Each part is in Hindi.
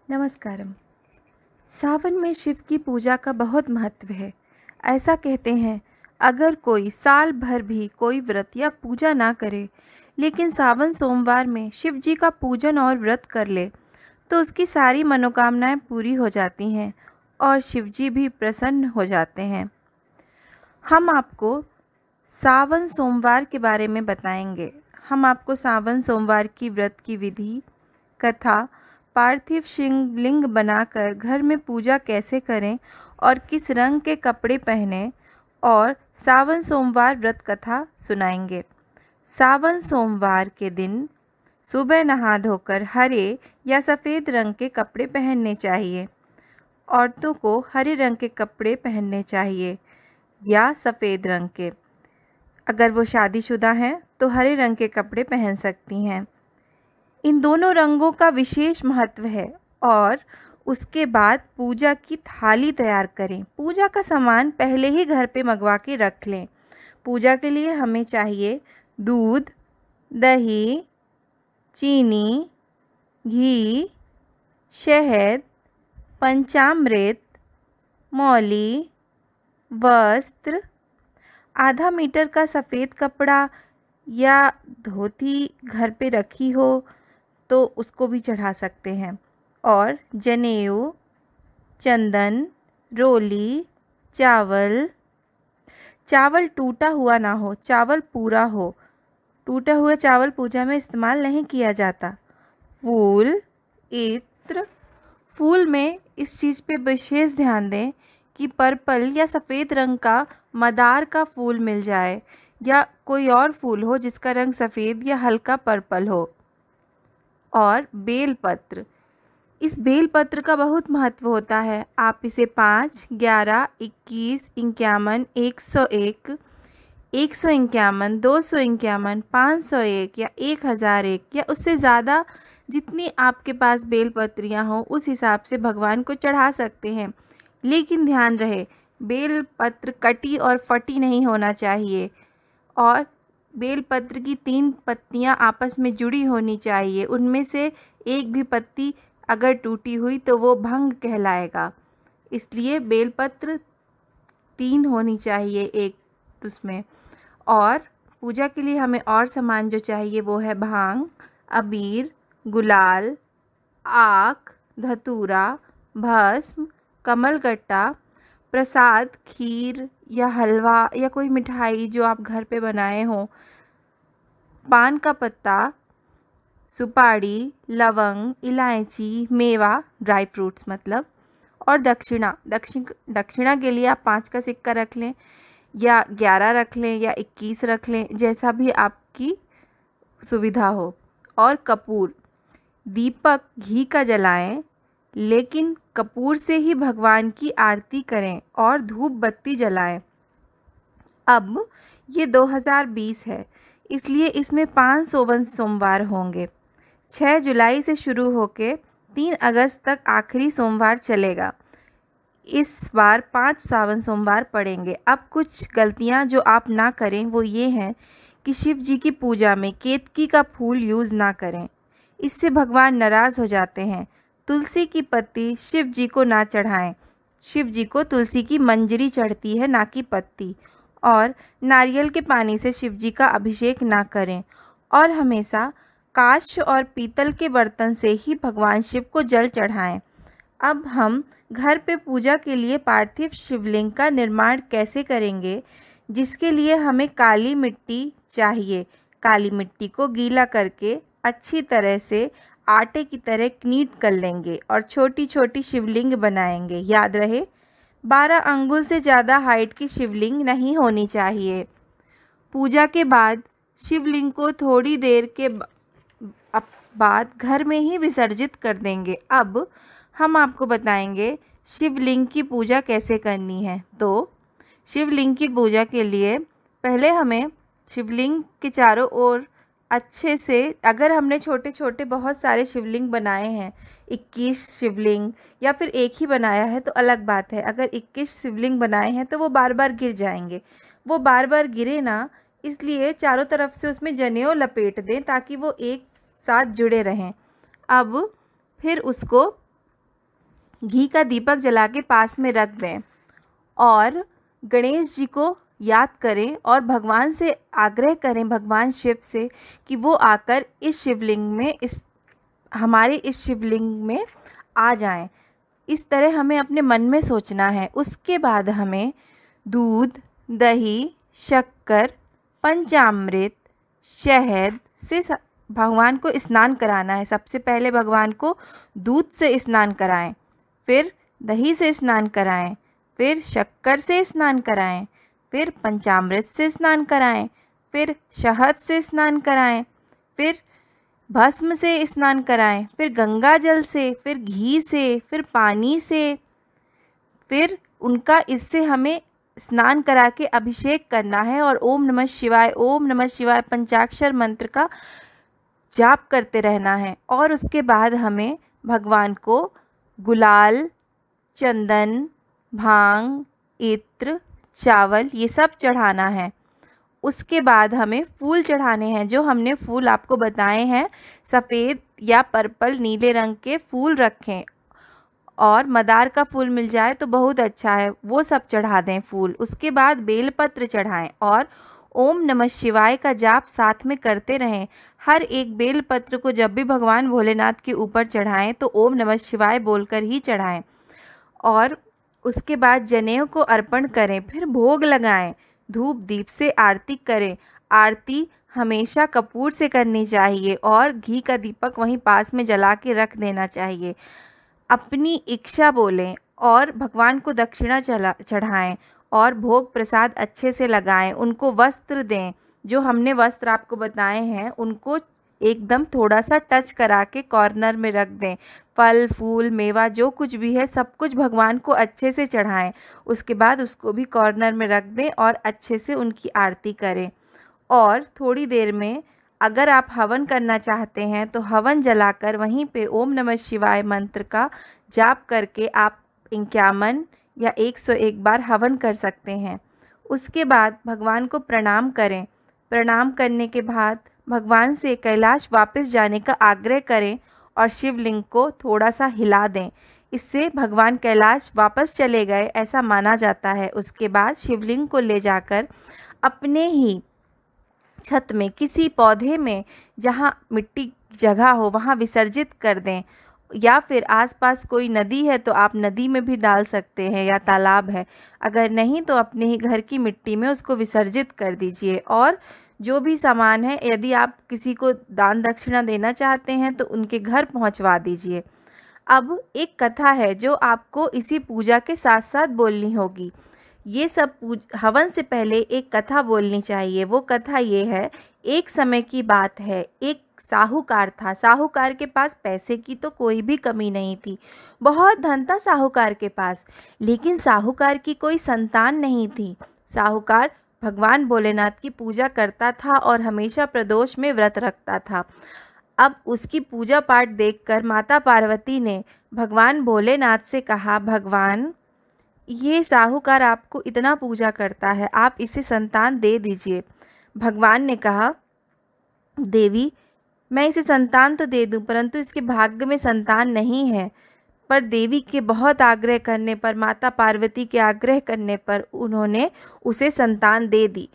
नमस्कारम। सावन में शिव की पूजा का बहुत महत्व है। ऐसा कहते हैं, अगर कोई साल भर भी कोई व्रत या पूजा ना करे, लेकिन सावन सोमवार में शिव जी का पूजन और व्रत कर ले, तो उसकी सारी मनोकामनाएं पूरी हो जाती हैं और शिव जी भी प्रसन्न हो जाते हैं। हम आपको सावन सोमवार के बारे में बताएंगे। हम आपको सावन सोमवार की व्रत की विधि, कथा, पार्थिव शिवलिंग बनाकर घर में पूजा कैसे करें और किस रंग के कपड़े पहनें, और सावन सोमवार व्रत कथा सुनाएंगे। सावन सोमवार के दिन सुबह नहा धोकर हरे या सफ़ेद रंग के कपड़े पहनने चाहिए। औरतों को हरे रंग के कपड़े पहनने चाहिए या सफ़ेद रंग के। अगर वो शादीशुदा हैं तो हरे रंग के कपड़े पहन सकती हैं। इन दोनों रंगों का विशेष महत्व है। और उसके बाद पूजा की थाली तैयार करें। पूजा का सामान पहले ही घर पे मंगवा के रख लें। पूजा के लिए हमें चाहिए दूध, दही, चीनी, घी, शहद, पंचामृत, मौली, वस्त्र, आधा मीटर का सफ़ेद कपड़ा या धोती घर पे रखी हो तो उसको भी चढ़ा सकते हैं, और जनेऊ, चंदन, रोली, चावल टूटा हुआ ना हो, चावल पूरा हो। टूटा हुआ चावल पूजा में इस्तेमाल नहीं किया जाता। फूल, इत्र। फूल में इस चीज़ पे विशेष ध्यान दें कि पर्पल या सफ़ेद रंग का मदार का फूल मिल जाए, या कोई और फूल हो जिसका रंग सफ़ेद या हल्का पर्पल हो। और बेलपत्र, इस बेलपत्र का बहुत महत्व होता है। आप इसे 5, 11, 21, 51, 101, 151, 251, 501 या 1001 या उससे ज़्यादा जितनी आपके पास बेलपत्रियाँ हों उस हिसाब से भगवान को चढ़ा सकते हैं। लेकिन ध्यान रहे, बेलपत्र कटी और फटी नहीं होना चाहिए, और बेलपत्र की 3 पत्तियां आपस में जुड़ी होनी चाहिए। उनमें से एक भी पत्ती अगर टूटी हुई तो वो भंग कहलाएगा। इसलिए बेलपत्र 3 होनी चाहिए एक उसमें। और पूजा के लिए हमें और सामान जो चाहिए वो है भांग, अबीर, गुलाल, आक, धतूरा, भस्म, कमलगट्टा, प्रसाद, खीर या हलवा या कोई मिठाई जो आप घर पे बनाए हों, पान का पत्ता, सुपारी, लवंग, इलायची, मेवा, ड्राई फ्रूट्स मतलब, और दक्षिणा के लिए आप 5 का सिक्का रख लें या 11 रख लें या 21 रख लें, जैसा भी आपकी सुविधा हो। और कपूर, दीपक घी का जलाएं, लेकिन कपूर से ही भगवान की आरती करें और धूप बत्ती जलाएं। अब ये 2020 है, इसलिए इसमें 5 सोवन सोमवार होंगे। 6 जुलाई से शुरू होकर 3 अगस्त तक आखिरी सोमवार चलेगा। इस बार 5 सावन सोमवार पड़ेंगे। अब कुछ गलतियां जो आप ना करें वो ये हैं कि शिव जी की पूजा में केतकी का फूल यूज़ ना करें, इससे भगवान नाराज़ हो जाते हैं। तुलसी की पत्ती शिव जी को ना चढ़ाएं। शिव जी को तुलसी की मंजरी चढ़ती है, ना कि पत्ती। और नारियल के पानी से शिव जी का अभिषेक ना करें। और हमेशा कांच और पीतल के बर्तन से ही भगवान शिव को जल चढ़ाएं। अब हम घर पे पूजा के लिए पार्थिव शिवलिंग का निर्माण कैसे करेंगे, जिसके लिए हमें काली मिट्टी चाहिए। काली मिट्टी को गीला करके अच्छी तरह से आटे की तरह कनीट कर लेंगे और छोटी छोटी शिवलिंग बनाएंगे। याद रहे, 12 अंगुल से ज़्यादा हाइट की शिवलिंग नहीं होनी चाहिए। पूजा के बाद शिवलिंग को थोड़ी देर के बाद घर में ही विसर्जित कर देंगे। अब हम आपको बताएंगे शिवलिंग की पूजा कैसे करनी है। तो शिवलिंग की पूजा के लिए पहले हमें शिवलिंग के चारों ओर अच्छे से, अगर हमने छोटे छोटे बहुत सारे शिवलिंग बनाए हैं, 21 शिवलिंग या फिर एक ही बनाया है तो अलग बात है। अगर 21 शिवलिंग बनाए हैं तो वो बार बार गिर जाएंगे। वो बार बार गिरे ना, इसलिए चारों तरफ से उसमें जनेऊ लपेट दें ताकि वो एक साथ जुड़े रहें। अब फिर उसको घी का दीपक जला के पास में रख दें और गणेश जी को याद करें और भगवान से आग्रह करें, भगवान शिव से, कि वो आकर इस शिवलिंग में हमारे इस शिवलिंग में आ जाएं। इस तरह हमें अपने मन में सोचना है। उसके बाद हमें दूध, दही, शक्कर, पंचामृत, शहद से भगवान को स्नान कराना है। सबसे पहले भगवान को दूध से स्नान कराएं, फिर दही से स्नान कराएं, फिर शक्कर से स्नान कराएं, फिर पंचामृत से स्नान कराएं, फिर शहद से स्नान कराएं, फिर भस्म से स्नान कराएं, फिर गंगा जल से, फिर घी से, फिर पानी से, फिर उनका इससे हमें स्नान करा के अभिषेक करना है और ओम नमः शिवाय, ओम नमः शिवाय पंचाक्षर मंत्र का जाप करते रहना है। और उसके बाद हमें भगवान को गुलाल, चंदन, भांग, इत्र, चावल ये सब चढ़ाना है। उसके बाद हमें फूल चढ़ाने हैं। जो हमने फूल आपको बताए हैं, सफ़ेद या पर्पल नीले रंग के फूल रखें, और मदार का फूल मिल जाए तो बहुत अच्छा है, वो सब चढ़ा दें फूल। उसके बाद बेलपत्र चढ़ाएं और ओम नमः शिवाय का जाप साथ में करते रहें। हर एक बेलपत्र को जब भी भगवान भोलेनाथ के ऊपर चढ़ाएं तो ओम नमः शिवाय बोलकर ही चढ़ाएं। और उसके बाद जनेऊ को अर्पण करें, फिर भोग लगाएं, धूप दीप से आरती करें। आरती हमेशा कपूर से करनी चाहिए और घी का दीपक वहीं पास में जला के रख देना चाहिए। अपनी इच्छा बोलें और भगवान को दक्षिणा चढ़ाएं और भोग प्रसाद अच्छे से लगाएं। उनको वस्त्र दें। जो हमने वस्त्र आपको बताए हैं उनको एकदम थोड़ा सा टच करा के कॉर्नर में रख दें। फल फूल मेवा जो कुछ भी है सब कुछ भगवान को अच्छे से चढ़ाएं। उसके बाद उसको भी कॉर्नर में रख दें और अच्छे से उनकी आरती करें। और थोड़ी देर में अगर आप हवन करना चाहते हैं तो हवन जलाकर वहीं पे ओम नमः शिवाय मंत्र का जाप करके आप 51 या 101 बार हवन कर सकते हैं। उसके बाद भगवान को प्रणाम करें। प्रणाम करने के बाद भगवान से कैलाश वापस जाने का आग्रह करें और शिवलिंग को थोड़ा सा हिला दें। इससे भगवान कैलाश वापस चले गए ऐसा माना जाता है। उसके बाद शिवलिंग को ले जाकर अपने ही छत में किसी पौधे में, जहाँ मिट्टी की जगह हो वहाँ विसर्जित कर दें, या फिर आसपास कोई नदी है तो आप नदी में भी डाल सकते हैं या तालाब है। अगर नहीं तो अपने ही घर की मिट्टी में उसको विसर्जित कर दीजिए। और जो भी सामान है, यदि आप किसी को दान दक्षिणा देना चाहते हैं तो उनके घर पहुंचवा दीजिए। अब एक कथा है जो आपको इसी पूजा के साथ साथ बोलनी होगी। ये सब हवन से पहले एक कथा बोलनी चाहिए। वो कथा ये है, एक समय की बात है, एक साहूकार था। साहूकार के पास पैसे की तो कोई भी कमी नहीं थी, बहुत धन था साहूकार के पास, लेकिन साहूकार की कोई संतान नहीं थी। साहूकार भगवान भोलेनाथ की पूजा करता था और हमेशा प्रदोष में व्रत रखता था। अब उसकी पूजा पाठ देखकर माता पार्वती ने भगवान भोलेनाथ से कहा, भगवान ये साहूकार आपको इतना पूजा करता है, आप इसे संतान दे दीजिए। भगवान ने कहा, देवी मैं इसे संतान तो दे दूं, परंतु इसके भाग्य में संतान नहीं है। पर देवी के बहुत आग्रह करने पर, माता पार्वती के आग्रह करने पर उन्होंने उसे संतान दे दी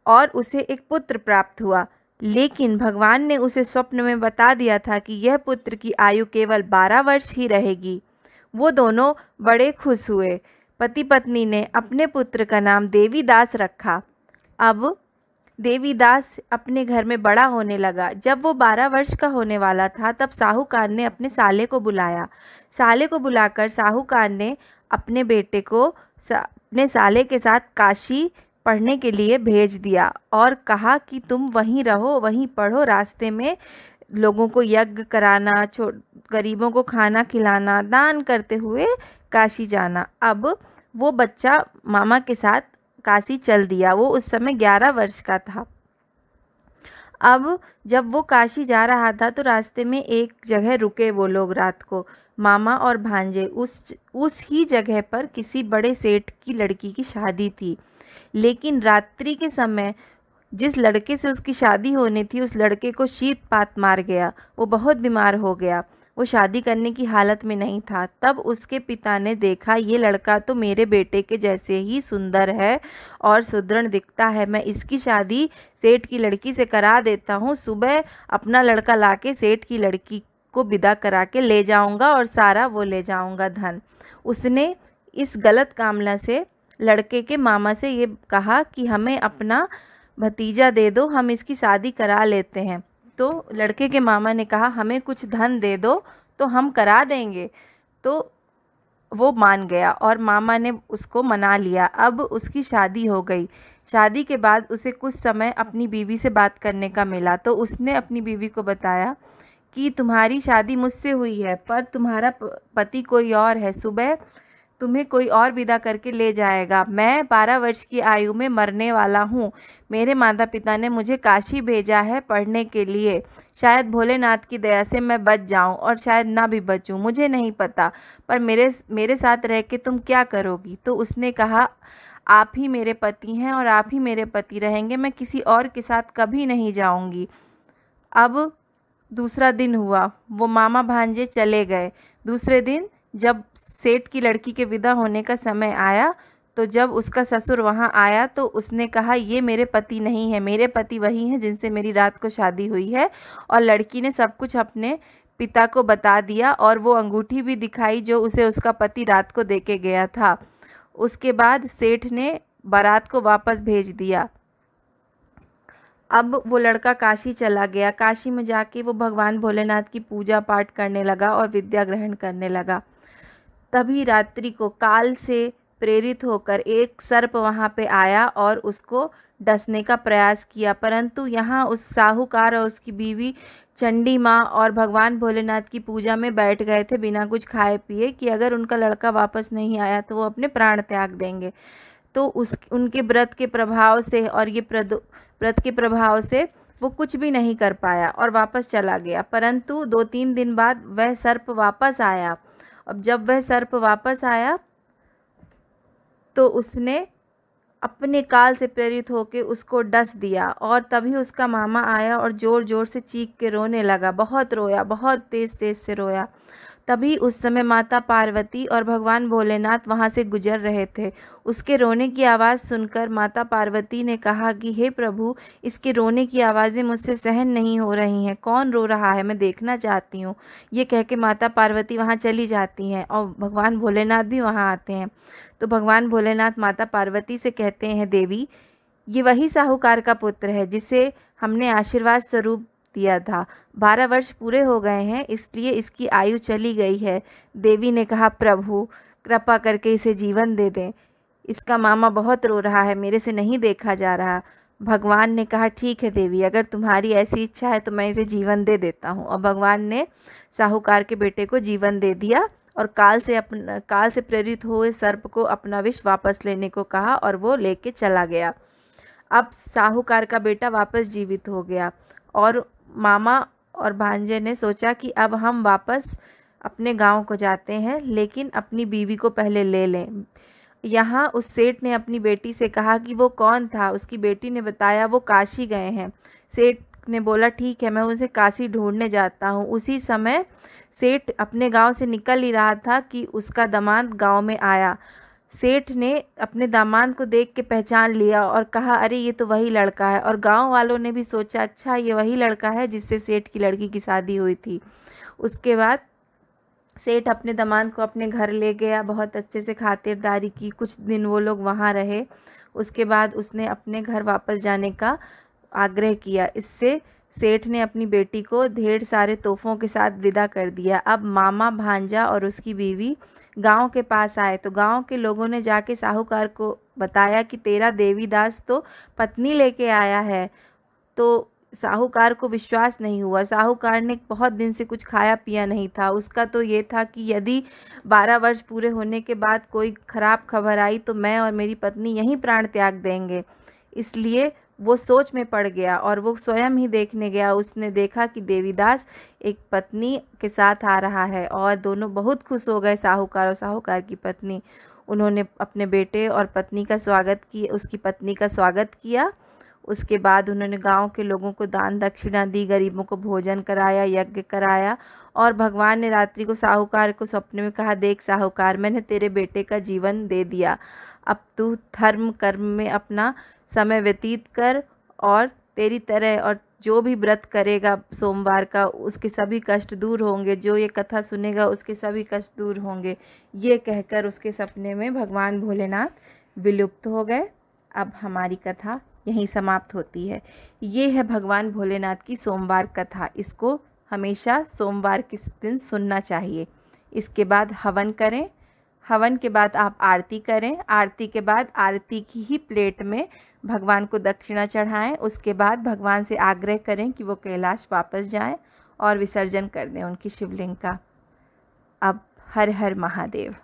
और उसे एक पुत्र प्राप्त हुआ। लेकिन भगवान ने उसे स्वप्न में बता दिया था कि यह पुत्र की आयु केवल 12 वर्ष ही रहेगी। वो दोनों बड़े खुश हुए। पति पत्नी ने अपने पुत्र का नाम देवीदास रखा। अब देवीदास अपने घर में बड़ा होने लगा। जब वो 12 वर्ष का होने वाला था तब साहूकार ने अपने साले को बुलाया। साले को बुलाकर साहूकार ने अपने बेटे को अपने साले के साथ काशी पढ़ने के लिए भेज दिया और कहा कि तुम वहीं रहो, वहीं पढ़ो, रास्ते में लोगों को यज्ञ कराना, गरीबों को खाना खिलाना, दान करते हुए काशी जाना। अब वो बच्चा मामा के साथ काशी चल दिया। वो उस समय 11 वर्ष का था। अब जब वो काशी जा रहा था तो रास्ते में एक जगह रुके वो लोग रात को। मामा और भांजे उस ही जगह पर किसी बड़े सेठ की लड़की की शादी थी। लेकिन रात्रि के समय जिस लड़के से उसकी शादी होनी थी उस लड़के को शीत पात मार गया। वो बहुत बीमार हो गया। वो शादी करने की हालत में नहीं था। तब उसके पिता ने देखा, ये लड़का तो मेरे बेटे के जैसे ही सुंदर है और सुदृढ़ दिखता है, मैं इसकी शादी सेठ की लड़की से करा देता हूँ। सुबह अपना लड़का लाके सेठ की लड़की को विदा करा के ले जाऊंगा और सारा वो ले जाऊंगा धन। उसने इस गलत कामना से लड़के के मामा से ये कहा कि हमें अपना भतीजा दे दो, हम इसकी शादी करा लेते हैं। तो लड़के के मामा ने कहा, हमें कुछ धन दे दो तो हम करा देंगे। तो वो मान गया और मामा ने उसको मना लिया। अब उसकी शादी हो गई। शादी के बाद उसे कुछ समय अपनी बीवी से बात करने का मिला, तो उसने अपनी बीवी को बताया कि तुम्हारी शादी मुझसे हुई है, पर तुम्हारा पति कोई और है। सुबह तुम्हें कोई और विदा करके ले जाएगा। मैं 12 वर्ष की आयु में मरने वाला हूँ। मेरे माता पिता ने मुझे काशी भेजा है पढ़ने के लिए। शायद भोलेनाथ की दया से मैं बच जाऊँ और शायद ना भी बचूँ, मुझे नहीं पता। पर मेरे साथ रह के तुम क्या करोगी? तो उसने कहा, आप ही मेरे पति हैं और आप ही मेरे पति रहेंगे, मैं किसी और के साथ कभी नहीं जाऊँगी। अब दूसरा दिन हुआ, वो मामा भांजे चले गए। दूसरे दिन जब सेठ की लड़की के विदा होने का समय आया, तो जब उसका ससुर वहाँ आया तो उसने कहा, ये मेरे पति नहीं है, मेरे पति वही हैं जिनसे मेरी रात को शादी हुई है। और लड़की ने सब कुछ अपने पिता को बता दिया और वो अंगूठी भी दिखाई जो उसे उसका पति रात को दे के गया था। उसके बाद सेठ ने बारात को वापस भेज दिया। अब वो लड़का काशी चला गया। काशी में जाके वो भगवान भोलेनाथ की पूजा पाठ करने लगा और विद्या ग्रहण करने लगा। तभी रात्रि को काल से प्रेरित होकर एक सर्प वहाँ पे आया और उसको डसने का प्रयास किया, परंतु यहाँ उस साहूकार और उसकी बीवी चंडी माँ और भगवान भोलेनाथ की पूजा में बैठ गए थे बिना कुछ खाए पिए कि अगर उनका लड़का वापस नहीं आया तो वो अपने प्राण त्याग देंगे। तो उनके व्रत के प्रभाव से और ये व्रत के प्रभाव से वो कुछ भी नहीं कर पाया और वापस चला गया। परंतु 2-3 दिन बाद वह सर्प वापस आया। अब जब वह सर्प वापस आया तो उसने अपने काल से प्रेरित होकर उसको डस दिया और तभी उसका मामा आया और ज़ोर ज़ोर से चीख के रोने लगा। बहुत रोया, बहुत तेज़ तेज़ से रोया। तभी उस समय माता पार्वती और भगवान भोलेनाथ वहाँ से गुजर रहे थे। उसके रोने की आवाज़ सुनकर माता पार्वती ने कहा कि हे प्रभु, इसके रोने की आवाज़ें मुझसे सहन नहीं हो रही हैं, कौन रो रहा है, मैं देखना चाहती हूँ। ये कह के माता पार्वती वहाँ चली जाती हैं और भगवान भोलेनाथ भी वहाँ आते हैं। तो भगवान भोलेनाथ माता पार्वती से कहते हैं, देवी, ये वही साहूकार का पुत्र है जिसे हमने आशीर्वाद स्वरूप दिया था। 12 वर्ष पूरे हो गए हैं, इसलिए इसकी आयु चली गई है। देवी ने कहा, प्रभु कृपा करके इसे जीवन दे दें, इसका मामा बहुत रो रहा है, मेरे से नहीं देखा जा रहा। भगवान ने कहा, ठीक है देवी, अगर तुम्हारी ऐसी इच्छा है तो मैं इसे जीवन दे देता हूँ। और भगवान ने साहूकार के बेटे को जीवन दे दिया और काल से प्रेरित हुए सर्प को अपना विष वापस लेने को कहा और वो लेके चला गया। अब साहूकार का बेटा वापस जीवित हो गया और मामा और भांजे ने सोचा कि अब हम वापस अपने गांव को जाते हैं, लेकिन अपनी बीवी को पहले ले लें। यहाँ उस सेठ ने अपनी बेटी से कहा कि वो कौन था। उसकी बेटी ने बताया, वो काशी गए हैं। सेठ ने बोला, ठीक है, मैं उसे काशी ढूंढने जाता हूँ। उसी समय सेठ अपने गांव से निकल ही रहा था कि उसका दामाद गांव में आया। सेठ ने अपने दामाद को देख के पहचान लिया और कहा, अरे ये तो वही लड़का है। और गांव वालों ने भी सोचा, अच्छा ये वही लड़का है जिससे सेठ की लड़की की शादी हुई थी। उसके बाद सेठ अपने दामाद को अपने घर ले गया, बहुत अच्छे से खातिरदारी की। कुछ दिन वो लोग वहाँ रहे। उसके बाद उसने अपने घर वापस जाने का आग्रह किया। इससे सेठ ने अपनी बेटी को ढेर सारे तोहफों के साथ विदा कर दिया। अब मामा, भांजा और उसकी बीवी गांव के पास आए तो गांव के लोगों ने जाके साहूकार को बताया कि तेरा देवीदास तो पत्नी लेके आया है। तो साहूकार को विश्वास नहीं हुआ। साहूकार ने बहुत दिन से कुछ खाया पिया नहीं था। उसका तो ये था कि यदि 12 वर्ष पूरे होने के बाद कोई ख़राब खबर आई तो मैं और मेरी पत्नी यहीं प्राण त्याग देंगे। इसलिए वो सोच में पड़ गया और वो स्वयं ही देखने गया। उसने देखा कि देवीदास एक पत्नी के साथ आ रहा है और दोनों बहुत खुश हो गए, साहूकार और साहूकार की पत्नी। उन्होंने अपने बेटे और पत्नी का स्वागत किया, उसकी पत्नी का स्वागत किया। उसके बाद उन्होंने गांव के लोगों को दान दक्षिणा दी, गरीबों को भोजन कराया, यज्ञ कराया। और भगवान ने रात्रि को साहूकार को सपने में कहा, देख साहूकार, मैंने तेरे बेटे का जीवन दे दिया, अब तू धर्म कर्म में अपना समय व्यतीत कर और तेरी तरह और जो भी व्रत करेगा सोमवार का उसके सभी कष्ट दूर होंगे, जो ये कथा सुनेगा उसके सभी कष्ट दूर होंगे। ये कहकर उसके सपने में भगवान भोलेनाथ विलुप्त हो गए। अब हमारी कथा यहीं समाप्त होती है। ये है भगवान भोलेनाथ की सोमवार कथा। इसको हमेशा सोमवार के दिन सुनना चाहिए। इसके बाद हवन करें, हवन के बाद आप आरती करें, आरती के बाद आरती की ही प्लेट में भगवान को दक्षिणा चढ़ाएं। उसके बाद भगवान से आग्रह करें कि वो कैलाश वापस जाएं और विसर्जन कर दें उनकी शिवलिंग का। अब हर हर महादेव।